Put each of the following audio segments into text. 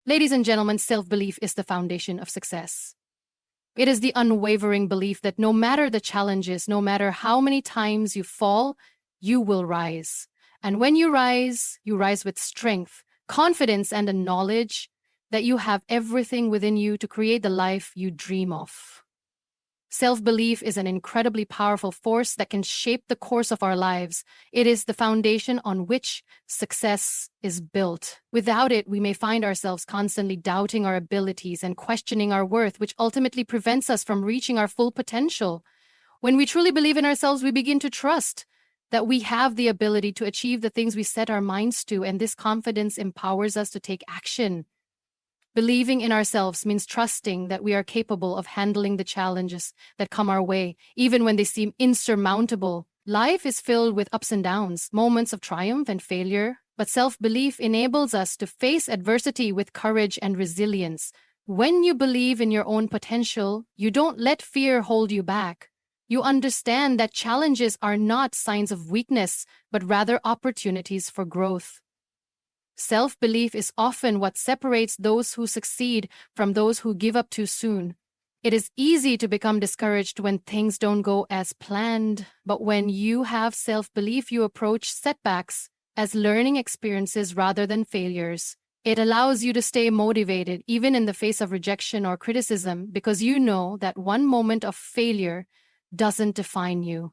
Ladies and gentlemen, self-belief is the foundation of success. It is the unwavering belief that no matter the challenges, no matter how many times you fall, you will rise. And when you rise with strength, confidence, and a knowledge that you have everything within you to create the life you dream of. Self-belief is an incredibly powerful force that can shape the course of our lives. It is the foundation on which success is built. Without it, we may find ourselves constantly doubting our abilities and questioning our worth, which ultimately prevents us from reaching our full potential. When we truly believe in ourselves, we begin to trust that we have the ability to achieve the things we set our minds to, and this confidence empowers us to take action. Believing in ourselves means trusting that we are capable of handling the challenges that come our way, even when they seem insurmountable. Life is filled with ups and downs, moments of triumph and failure, but self-belief enables us to face adversity with courage and resilience. When you believe in your own potential, you don't let fear hold you back. You understand that challenges are not signs of weakness, but rather opportunities for growth. Self-belief is often what separates those who succeed from those who give up too soon. It is easy to become discouraged when things don't go as planned, but when you have self-belief, you approach setbacks as learning experiences rather than failures. It allows you to stay motivated even in the face of rejection or criticism because you know that one moment of failure doesn't define you.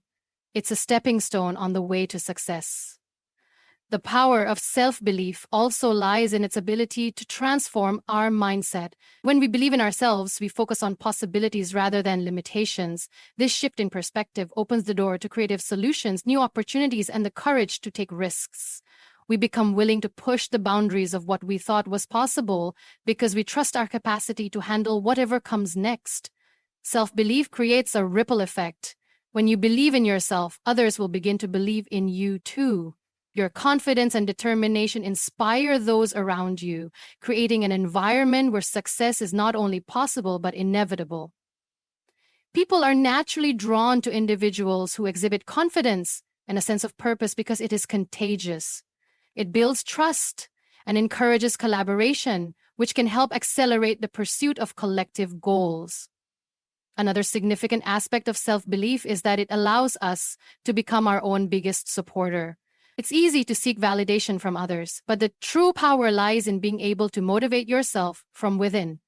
It's a stepping stone on the way to success. The power of self-belief also lies in its ability to transform our mindset. When we believe in ourselves, we focus on possibilities rather than limitations. This shift in perspective opens the door to creative solutions, new opportunities, and the courage to take risks. We become willing to push the boundaries of what we thought was possible because we trust our capacity to handle whatever comes next. Self-belief creates a ripple effect. When you believe in yourself, others will begin to believe in you too. Your confidence and determination inspire those around you, creating an environment where success is not only possible but inevitable. People are naturally drawn to individuals who exhibit confidence and a sense of purpose because it is contagious. It builds trust and encourages collaboration, which can help accelerate the pursuit of collective goals. Another significant aspect of self-belief is that it allows us to become our own biggest supporter. It's easy to seek validation from others, but the true power lies in being able to motivate yourself from within.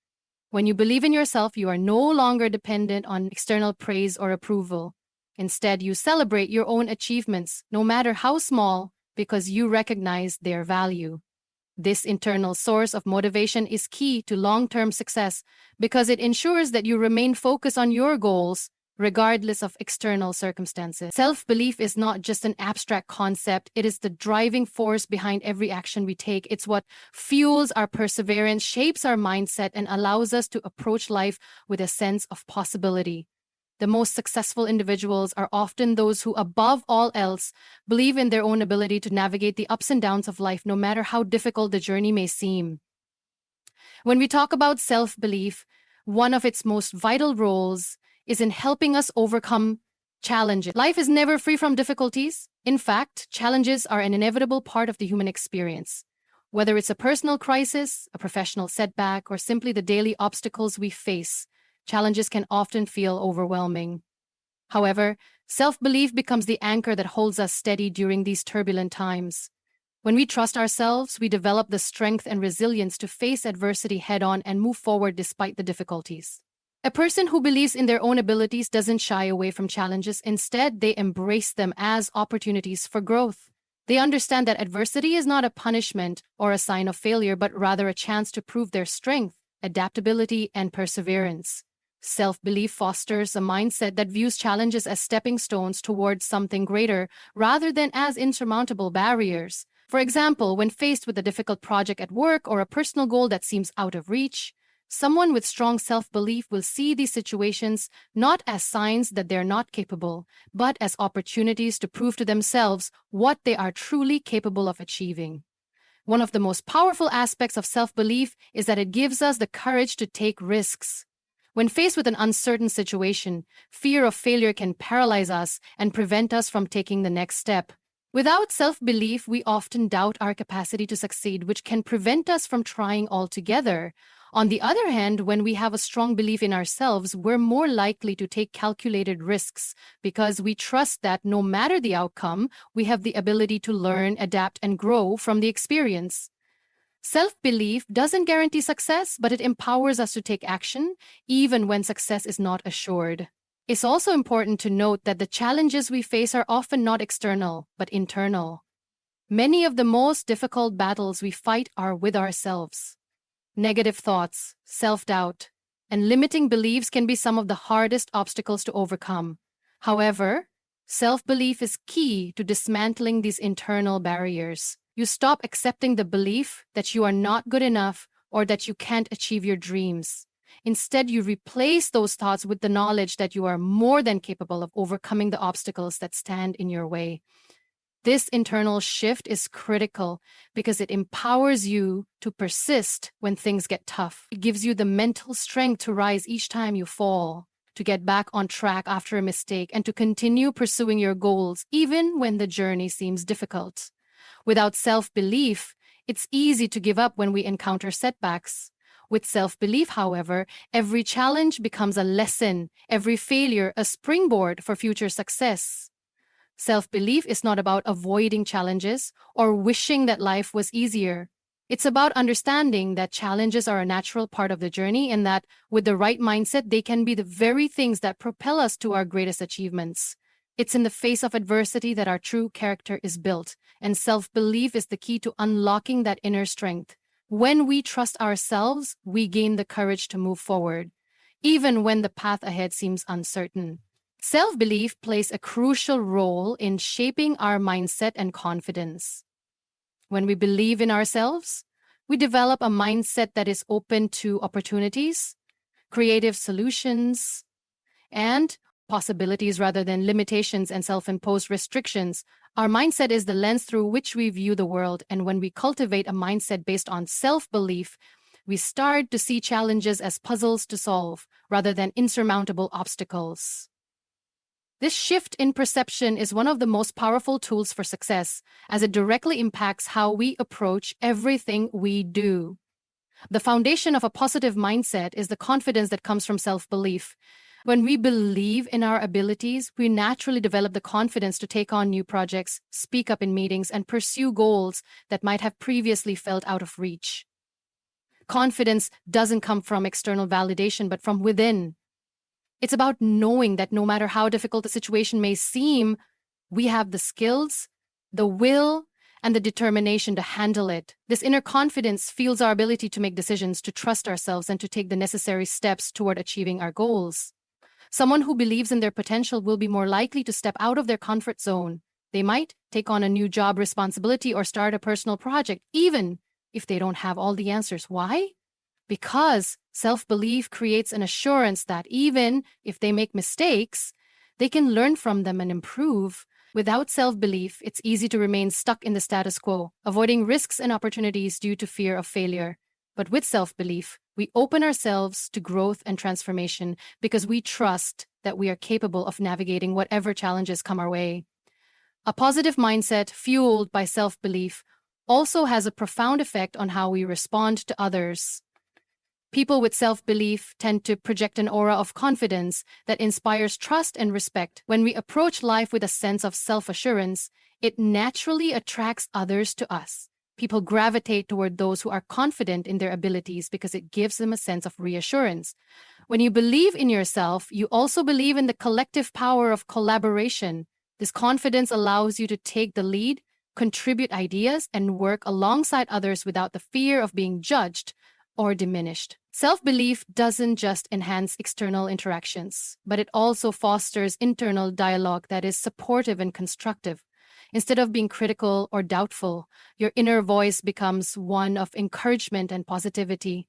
When you believe in yourself, you are no longer dependent on external praise or approval. Instead, you celebrate your own achievements, no matter how small, because you recognize their value. This internal source of motivation is key to long-term success because it ensures that you remain focused on your goals regardless of external circumstances. Self-belief is not just an abstract concept, it is the driving force behind every action we take. It's what fuels our perseverance, shapes our mindset, and allows us to approach life with a sense of possibility. The most successful individuals are often those who, above all else, believe in their own ability to navigate the ups and downs of life, no matter how difficult the journey may seem. When we talk about self-belief, one of its most vital roles is in helping us overcome challenges. Life is never free from difficulties. In fact, challenges are an inevitable part of the human experience. Whether it's a personal crisis, a professional setback, or simply the daily obstacles we face, challenges can often feel overwhelming. However, self-belief becomes the anchor that holds us steady during these turbulent times. When we trust ourselves, we develop the strength and resilience to face adversity head-on and move forward despite the difficulties. A person who believes in their own abilities doesn't shy away from challenges. Instead, they embrace them as opportunities for growth. They understand that adversity is not a punishment or a sign of failure, but rather a chance to prove their strength, adaptability, and perseverance. Self-belief fosters a mindset that views challenges as stepping stones towards something greater rather than as insurmountable barriers. For example, when faced with a difficult project at work or a personal goal that seems out of reach, someone with strong self-belief will see these situations not as signs that they're not capable, but as opportunities to prove to themselves what they are truly capable of achieving. One of the most powerful aspects of self-belief is that it gives us the courage to take risks. When faced with an uncertain situation, fear of failure can paralyze us and prevent us from taking the next step. Without self-belief, we often doubt our capacity to succeed, which can prevent us from trying altogether. On the other hand, when we have a strong belief in ourselves, we're more likely to take calculated risks because we trust that no matter the outcome, we have the ability to learn, adapt, and grow from the experience. Self-belief doesn't guarantee success, but it empowers us to take action, even when success is not assured. It's also important to note that the challenges we face are often not external, but internal. Many of the most difficult battles we fight are with ourselves. Negative thoughts, self-doubt, and limiting beliefs can be some of the hardest obstacles to overcome. However, self-belief is key to dismantling these internal barriers. You stop accepting the belief that you are not good enough or that you can't achieve your dreams. Instead, you replace those thoughts with the knowledge that you are more than capable of overcoming the obstacles that stand in your way. This internal shift is critical because it empowers you to persist when things get tough. It gives you the mental strength to rise each time you fall, to get back on track after a mistake, and to continue pursuing your goals even when the journey seems difficult. Without self-belief, it's easy to give up when we encounter setbacks. With self-belief, however, every challenge becomes a lesson, every failure a springboard for future success. Self-belief is not about avoiding challenges or wishing that life was easier. It's about understanding that challenges are a natural part of the journey and that, with the right mindset, they can be the very things that propel us to our greatest achievements. It's in the face of adversity that our true character is built, and self-belief is the key to unlocking that inner strength. When we trust ourselves, we gain the courage to move forward, even when the path ahead seems uncertain. Self-belief plays a crucial role in shaping our mindset and confidence. When we believe in ourselves, we develop a mindset that is open to opportunities, creative solutions, and possibilities rather than limitations and self-imposed restrictions. Our mindset is the lens through which we view the world, and when we cultivate a mindset based on self-belief, we start to see challenges as puzzles to solve rather than insurmountable obstacles. This shift in perception is one of the most powerful tools for success, as it directly impacts how we approach everything we do. The foundation of a positive mindset is the confidence that comes from self-belief. When we believe in our abilities, we naturally develop the confidence to take on new projects, speak up in meetings, and pursue goals that might have previously felt out of reach. Confidence doesn't come from external validation, but from within. It's about knowing that no matter how difficult the situation may seem, we have the skills, the will, and the determination to handle it. This inner confidence fuels our ability to make decisions, to trust ourselves, and to take the necessary steps toward achieving our goals. Someone who believes in their potential will be more likely to step out of their comfort zone. They might take on a new job responsibility or start a personal project, even if they don't have all the answers. Why? Because self-belief creates an assurance that even if they make mistakes, they can learn from them and improve. Without self-belief, it's easy to remain stuck in the status quo, avoiding risks and opportunities due to fear of failure. But with self-belief, we open ourselves to growth and transformation because we trust that we are capable of navigating whatever challenges come our way. A positive mindset fueled by self-belief also has a profound effect on how we respond to others. People with self-belief tend to project an aura of confidence that inspires trust and respect. When we approach life with a sense of self-assurance, it naturally attracts others to us. People gravitate toward those who are confident in their abilities because it gives them a sense of reassurance. When you believe in yourself, you also believe in the collective power of collaboration. This confidence allows you to take the lead, contribute ideas, and work alongside others without the fear of being judged or diminished. Self-belief doesn't just enhance external interactions, but it also fosters internal dialogue that is supportive and constructive. Instead of being critical or doubtful, your inner voice becomes one of encouragement and positivity.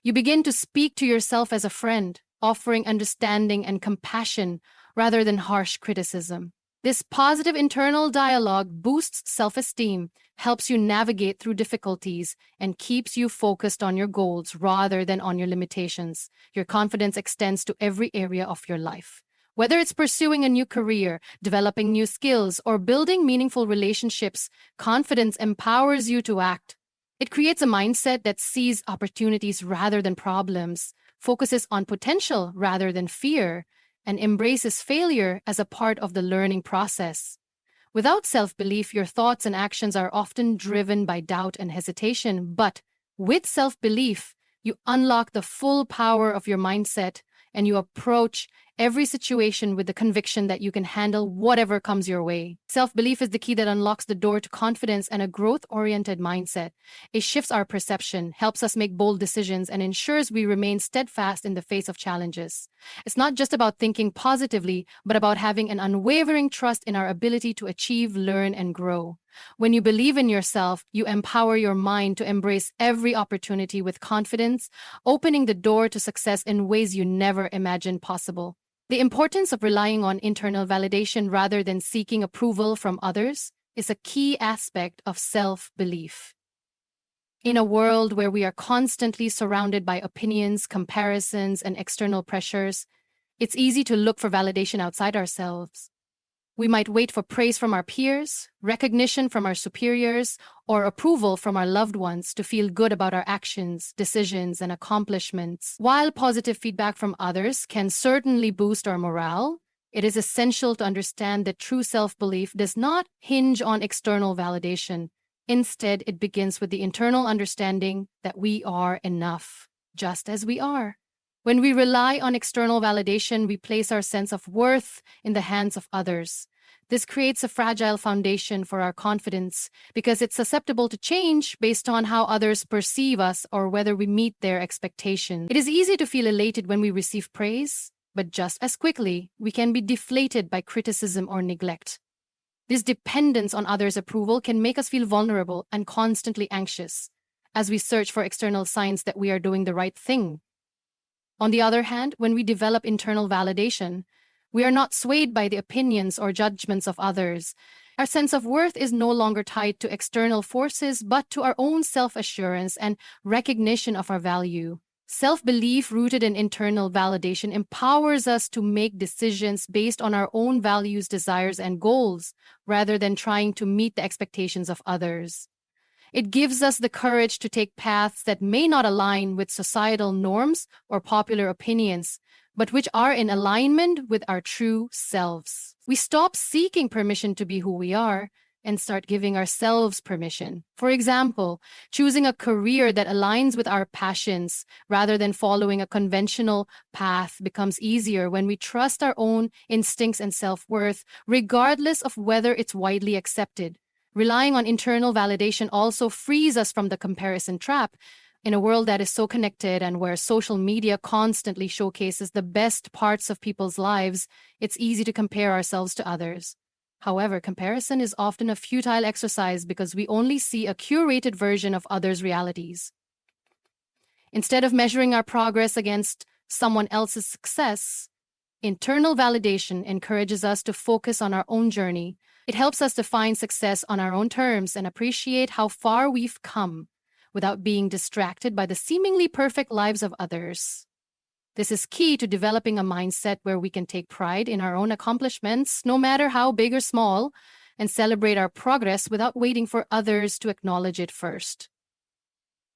You begin to speak to yourself as a friend, offering understanding and compassion rather than harsh criticism. This positive internal dialogue boosts self-esteem, helps you navigate through difficulties, and keeps you focused on your goals rather than on your limitations. Your confidence extends to every area of your life. Whether it's pursuing a new career, developing new skills, or building meaningful relationships, confidence empowers you to act. It creates a mindset that sees opportunities rather than problems, focuses on potential rather than fear, and embraces failure as a part of the learning process. Without self-belief, your thoughts and actions are often driven by doubt and hesitation, but with self-belief, you unlock the full power of your mindset and you approach every situation with the conviction that you can handle whatever comes your way. Self-belief is the key that unlocks the door to confidence and a growth-oriented mindset. It shifts our perception, helps us make bold decisions, and ensures we remain steadfast in the face of challenges. It's not just about thinking positively, but about having an unwavering trust in our ability to achieve, learn, and grow. When you believe in yourself, you empower your mind to embrace every opportunity with confidence, opening the door to success in ways you never imagined possible. The importance of relying on internal validation rather than seeking approval from others is a key aspect of self-belief. In a world where we are constantly surrounded by opinions, comparisons, and external pressures, it's easy to look for validation outside ourselves. We might wait for praise from our peers, recognition from our superiors, or approval from our loved ones to feel good about our actions, decisions, and accomplishments. While positive feedback from others can certainly boost our morale, it is essential to understand that true self-belief does not hinge on external validation. Instead, it begins with the internal understanding that we are enough, just as we are. When we rely on external validation, we place our sense of worth in the hands of others. This creates a fragile foundation for our confidence because it's susceptible to change based on how others perceive us or whether we meet their expectations. It is easy to feel elated when we receive praise, but just as quickly, we can be deflated by criticism or neglect. This dependence on others' approval can make us feel vulnerable and constantly anxious as we search for external signs that we are doing the right thing. On the other hand, when we develop internal validation, we are not swayed by the opinions or judgments of others. Our sense of worth is no longer tied to external forces, but to our own self-assurance and recognition of our value. Self-belief rooted in internal validation empowers us to make decisions based on our own values, desires, and goals, rather than trying to meet the expectations of others. It gives us the courage to take paths that may not align with societal norms or popular opinions, but which are in alignment with our true selves. We stop seeking permission to be who we are and start giving ourselves permission. For example, choosing a career that aligns with our passions rather than following a conventional path becomes easier when we trust our own instincts and self-worth, regardless of whether it's widely accepted. Relying on internal validation also frees us from the comparison trap. In a world that is so connected and where social media constantly showcases the best parts of people's lives, it's easy to compare ourselves to others. However, comparison is often a futile exercise because we only see a curated version of others' realities. Instead of measuring our progress against someone else's success, internal validation encourages us to focus on our own journey. It helps us define success on our own terms and appreciate how far we've come, without being distracted by the seemingly perfect lives of others. This is key to developing a mindset where we can take pride in our own accomplishments, no matter how big or small, and celebrate our progress without waiting for others to acknowledge it first.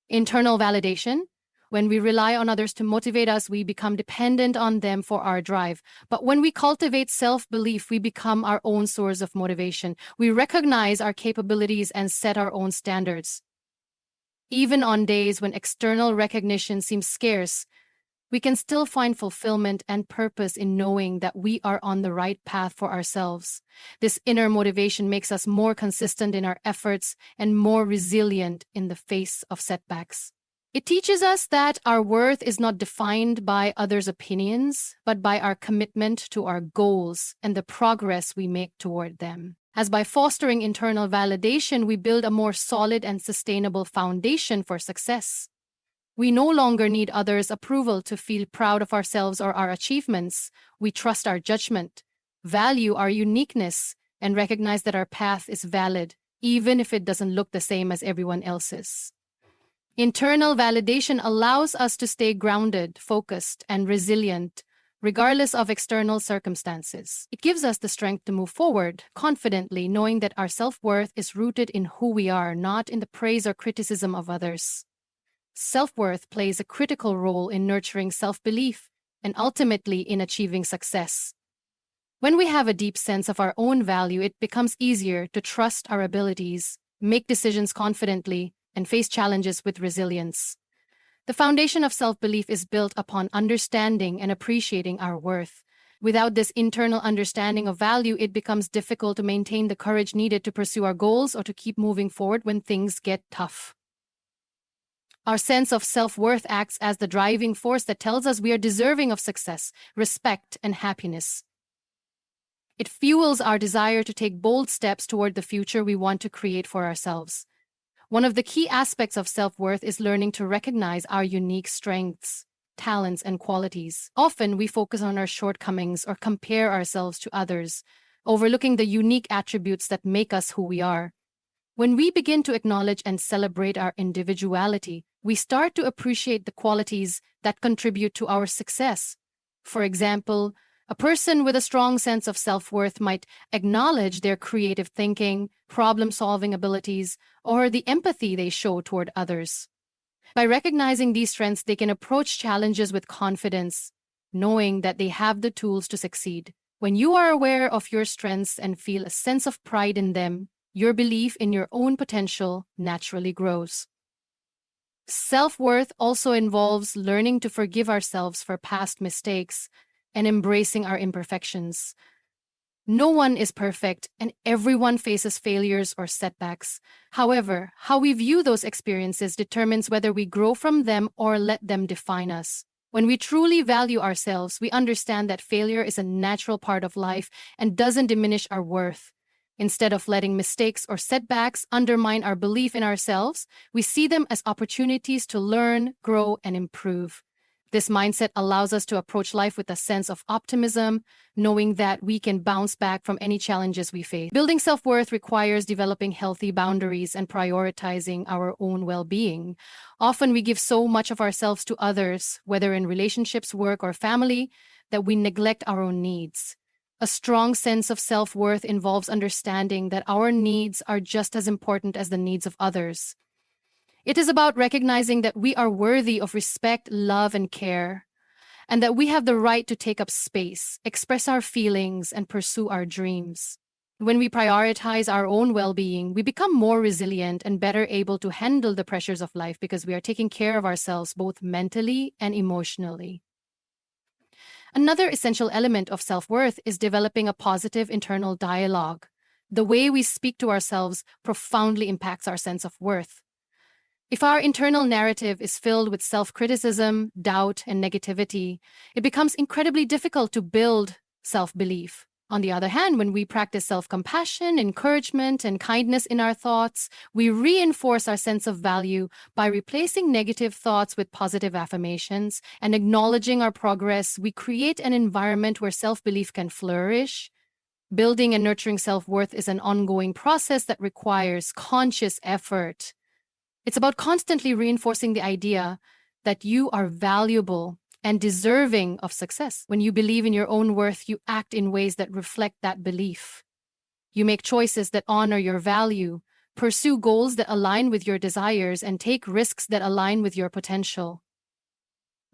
Internal validation. When we rely on others to motivate us, we become dependent on them for our drive. But when we cultivate self-belief, we become our own source of motivation. We recognize our capabilities and set our own standards. Even on days when external recognition seems scarce, we can still find fulfillment and purpose in knowing that we are on the right path for ourselves. This inner motivation makes us more consistent in our efforts and more resilient in the face of setbacks. It teaches us that our worth is not defined by others' opinions, but by our commitment to our goals and the progress we make toward them. As by fostering internal validation, we build a more solid and sustainable foundation for success. We no longer need others' approval to feel proud of ourselves or our achievements. We trust our judgment, value our uniqueness, and recognize that our path is valid, even if it doesn't look the same as everyone else's. Internal validation allows us to stay grounded, focused, and resilient, regardless of external circumstances. It gives us the strength to move forward confidently, knowing that our self-worth is rooted in who we are, not in the praise or criticism of others. Self-worth plays a critical role in nurturing self-belief and ultimately in achieving success. When we have a deep sense of our own value, it becomes easier to trust our abilities, make decisions confidently, and face challenges with resilience. The foundation of self-belief is built upon understanding and appreciating our worth. Without this internal understanding of value, it becomes difficult to maintain the courage needed to pursue our goals or to keep moving forward when things get tough. Our sense of self-worth acts as the driving force that tells us we are deserving of success, respect, and happiness. It fuels our desire to take bold steps toward the future we want to create for ourselves. One of the key aspects of self-worth is learning to recognize our unique strengths, talents, and qualities. Often, we focus on our shortcomings or compare ourselves to others, overlooking the unique attributes that make us who we are. When we begin to acknowledge and celebrate our individuality, we start to appreciate the qualities that contribute to our success. For example, a person with a strong sense of self-worth might acknowledge their creative thinking, problem-solving abilities, or the empathy they show toward others. By recognizing these strengths, they can approach challenges with confidence, knowing that they have the tools to succeed. When you are aware of your strengths and feel a sense of pride in them, your belief in your own potential naturally grows. Self-worth also involves learning to forgive ourselves for past mistakes and embracing our imperfections. No one is perfect, and everyone faces failures or setbacks. However, how we view those experiences determines whether we grow from them or let them define us. When we truly value ourselves, we understand that failure is a natural part of life and doesn't diminish our worth. Instead of letting mistakes or setbacks undermine our belief in ourselves, we see them as opportunities to learn, grow, and improve. This mindset allows us to approach life with a sense of optimism, knowing that we can bounce back from any challenges we face. Building self-worth requires developing healthy boundaries and prioritizing our own well-being. Often we give so much of ourselves to others, whether in relationships, work, or family, that we neglect our own needs. A strong sense of self-worth involves understanding that our needs are just as important as the needs of others. It is about recognizing that we are worthy of respect, love, and care, and that we have the right to take up space, express our feelings, and pursue our dreams. When we prioritize our own well-being, we become more resilient and better able to handle the pressures of life because we are taking care of ourselves both mentally and emotionally. Another essential element of self-worth is developing a positive internal dialogue. The way we speak to ourselves profoundly impacts our sense of worth. If our internal narrative is filled with self-criticism, doubt, and negativity, it becomes incredibly difficult to build self-belief. On the other hand, when we practice self-compassion, encouragement, and kindness in our thoughts, we reinforce our sense of value by replacing negative thoughts with positive affirmations and acknowledging our progress. We create an environment where self-belief can flourish. Building and nurturing self-worth is an ongoing process that requires conscious effort. It's about constantly reinforcing the idea that you are valuable and deserving of success. When you believe in your own worth, you act in ways that reflect that belief. You make choices that honor your value, pursue goals that align with your desires, and take risks that align with your potential.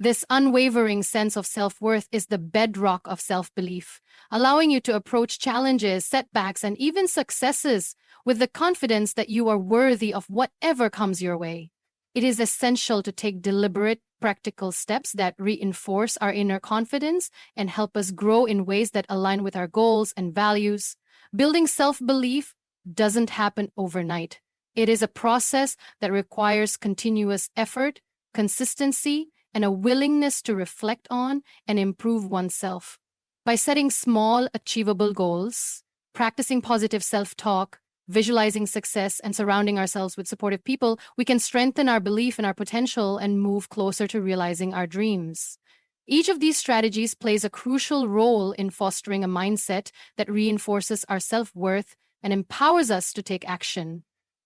This unwavering sense of self-worth is the bedrock of self-belief, allowing you to approach challenges, setbacks, and even successes with the confidence that you are worthy of whatever comes your way. It is essential to take deliberate, practical steps that reinforce our inner confidence and help us grow in ways that align with our goals and values. Building self-belief doesn't happen overnight. It is a process that requires continuous effort, consistency, and a willingness to reflect on and improve oneself. By setting small, achievable goals, practicing positive self-talk, visualizing success, and surrounding ourselves with supportive people, we can strengthen our belief in our potential and move closer to realizing our dreams. Each of these strategies plays a crucial role in fostering a mindset that reinforces our self-worth and empowers us to take action.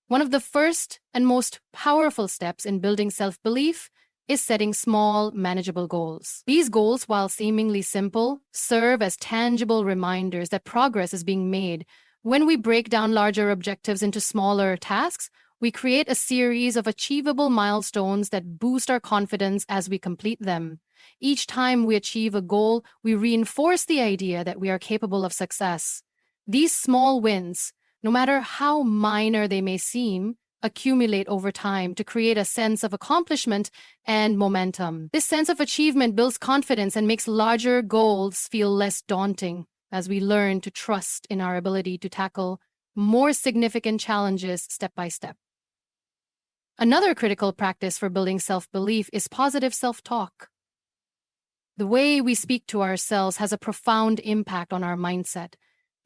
One of the first and most powerful steps in building self-belief is setting small, manageable goals. These goals, while seemingly simple, serve as tangible reminders that progress is being made. When we break down larger objectives into smaller tasks, we create a series of achievable milestones that boost our confidence as we complete them. Each time we achieve a goal, we reinforce the idea that we are capable of success. These small wins, no matter how minor they may seem, accumulate over time to create a sense of accomplishment and momentum. This sense of achievement builds confidence and makes larger goals feel less daunting as we learn to trust in our ability to tackle more significant challenges step by step. Another critical practice for building self-belief is positive self-talk. The way we speak to ourselves has a profound impact on our mindset.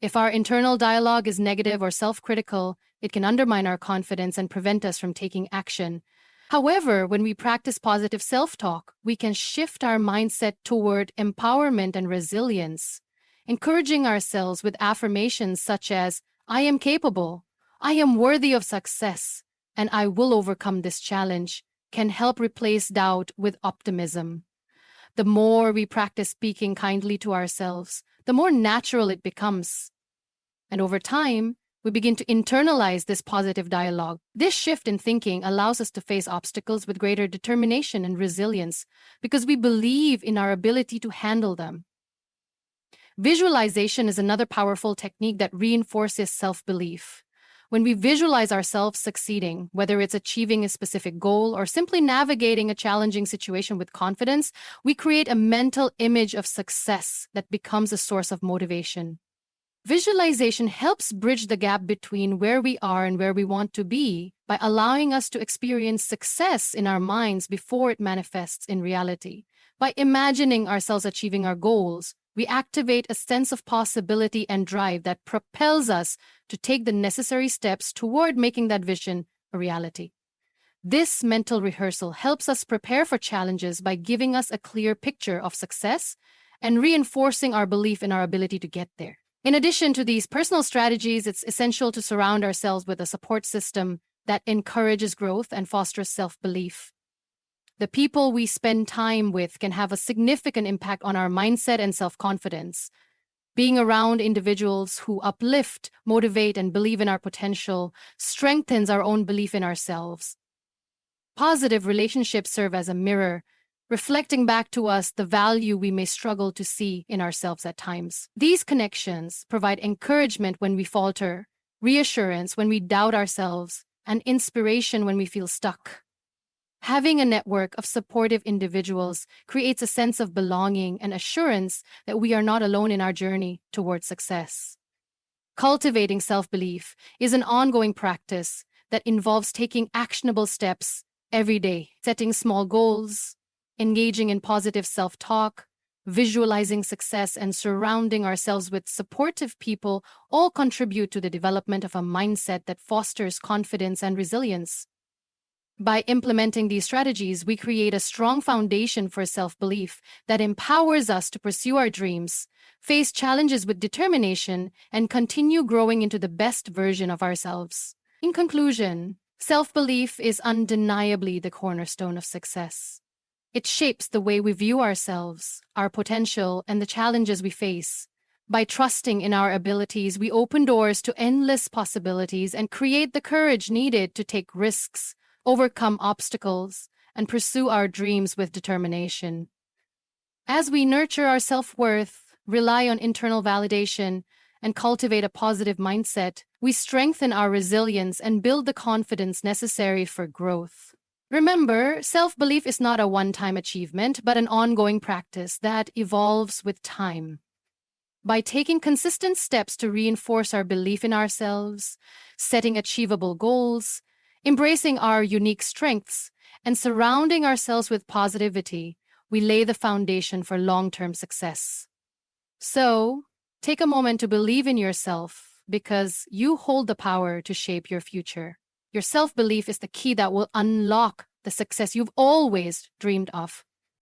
If our internal dialogue is negative or self-critical, it can undermine our confidence and prevent us from taking action. However, when we practice positive self-talk, we can shift our mindset toward empowerment and resilience, encouraging ourselves with affirmations such as, "I am capable," "I am worthy of success," and "I will overcome this challenge," can help replace doubt with optimism. The more we practice speaking kindly to ourselves, the more natural it becomes. And over time, we begin to internalize this positive dialogue. This shift in thinking allows us to face obstacles with greater determination and resilience because we believe in our ability to handle them. Visualization is another powerful technique that reinforces self-belief. When we visualize ourselves succeeding, whether it's achieving a specific goal or simply navigating a challenging situation with confidence, we create a mental image of success that becomes a source of motivation. Visualization helps bridge the gap between where we are and where we want to be by allowing us to experience success in our minds before it manifests in reality. By imagining ourselves achieving our goals, we activate a sense of possibility and drive that propels us to take the necessary steps toward making that vision a reality. This mental rehearsal helps us prepare for challenges by giving us a clear picture of success and reinforcing our belief in our ability to get there. In addition to these personal strategies, it's essential to surround ourselves with a support system that encourages growth and fosters self-belief. The people we spend time with can have a significant impact on our mindset and self-confidence. Being around individuals who uplift, motivate, and believe in our potential strengthens our own belief in ourselves. Positive relationships serve as a mirror, reflecting back to us the value we may struggle to see in ourselves at times. These connections provide encouragement when we falter, reassurance when we doubt ourselves, and inspiration when we feel stuck. Having a network of supportive individuals creates a sense of belonging and assurance that we are not alone in our journey towards success. Cultivating self-belief is an ongoing practice that involves taking actionable steps every day, setting small goals, engaging in positive self-talk, visualizing success, and surrounding ourselves with supportive people all contribute to the development of a mindset that fosters confidence and resilience. By implementing these strategies, we create a strong foundation for self-belief that empowers us to pursue our dreams, face challenges with determination, and continue growing into the best version of ourselves. In conclusion, self-belief is undeniably the cornerstone of success. It shapes the way we view ourselves, our potential, and the challenges we face. By trusting in our abilities, we open doors to endless possibilities and create the courage needed to take risks, overcome obstacles, and pursue our dreams with determination. As we nurture our self-worth, rely on internal validation, and cultivate a positive mindset, we strengthen our resilience and build the confidence necessary for growth. Remember, self-belief is not a one-time achievement, but an ongoing practice that evolves with time. By taking consistent steps to reinforce our belief in ourselves, setting achievable goals, embracing our unique strengths, and surrounding ourselves with positivity, we lay the foundation for long-term success. So, take a moment to believe in yourself because you hold the power to shape your future. Your self-belief is the key that will unlock the success you've always dreamed of.